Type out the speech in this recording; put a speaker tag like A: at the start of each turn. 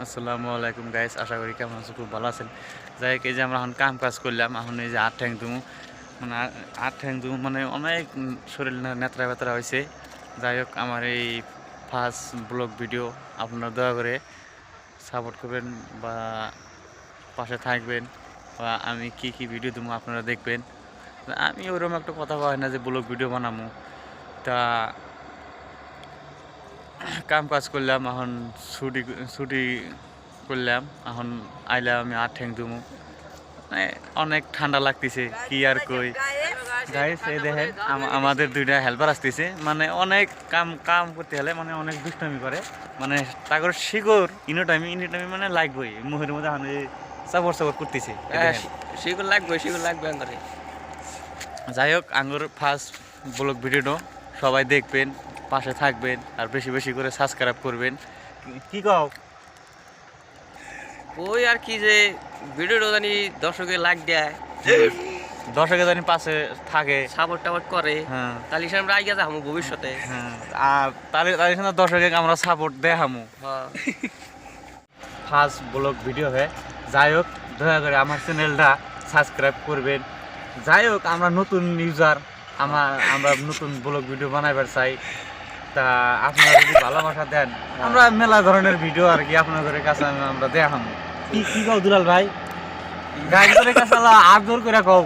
A: আসসালামু আলাইকুম গাইস, আশা করি কেমন আছো, খুব ভালো আছেন। যাই হোক, এই যে আমরা এখন কাম কাজ করলাম, এখন এই যে আট ঠ্যাং দুমু মানে আট ঠ্যাং দুমু মানে অনেক শরীর নেত্রা বেতরা হয়েছে। যাই হোক, আমার এই ফার্স্ট ব্লগ ভিডিও, আপনারা দয়া করে সাপোর্ট করবেন বা পাশে থাকবেন, বা আমি কি কি ভিডিও দেবো আপনারা দেখবেন। আমি ওরকম একটা কথা হয় না যে ব্লগ ভিডিও বানাবো, তা কাম কাজ করলাম, এখন ছুটি ছুটি করলাম, এখন আইলাম আমি আট ঠ্যাং দুমু। মানে অনেক ঠান্ডা লাগতেছে, কি আর কই গাইস। এই দেখেন আমাদের দুইটা হেল্পার আসতেছে, মানে অনেক কাম কাম করতে হলে মানে অনেক দুষ্টামি করে, মানে তারপর শিকড় ইনো টাইমে মানে লাগবেই মুখের মধ্যে এখন চাপড় চাপড় করতেছে।
B: সেগুলো লাগবে করে।
A: যাই হোক, আঙ্গুর ফার্স্ট ব্লগ ভিডিওটা সবাই দেখবেন, পাশে থাকবেন, আর বেশি বেশি করে সাবস্ক্রাইব করবেন। কি কও?
B: ওই আর কি যে ভিডিওটা জানি দর্শকের লাইক দেয়,
A: দর্শকের জানি পাশে থাকে,
B: সাপোর্ট টাপোর্ট করে,
A: হ্যাঁ
B: তাহলে সে আমরা আগে যাবো ভবিষ্যতে।
A: হ্যাঁ, আর তাদের সাথে দর্শকে আমরা সাপোর্ট দেখামু।
B: হ্যাঁ,
A: ফার্স্ট ব্লগ ভিডিও হয়। যাই হোক, দয়া করে আমার চ্যানেলটা সাবস্ক্রাইব করবেন। যাই হোক, আমরা নতুন ইউজার, আমরা নতুন ব্লগ ভিডিও বানাইবার চাই। তা আপনারা যদি ভালোবাসা দেন, আমরা মেলা ধরনের ভিডিও আর কি আপনাদের কাছে আমরা দেখাবো। কি কি কও দুলাল ভাই? গাড়ি করে কাছে আদর করে কও।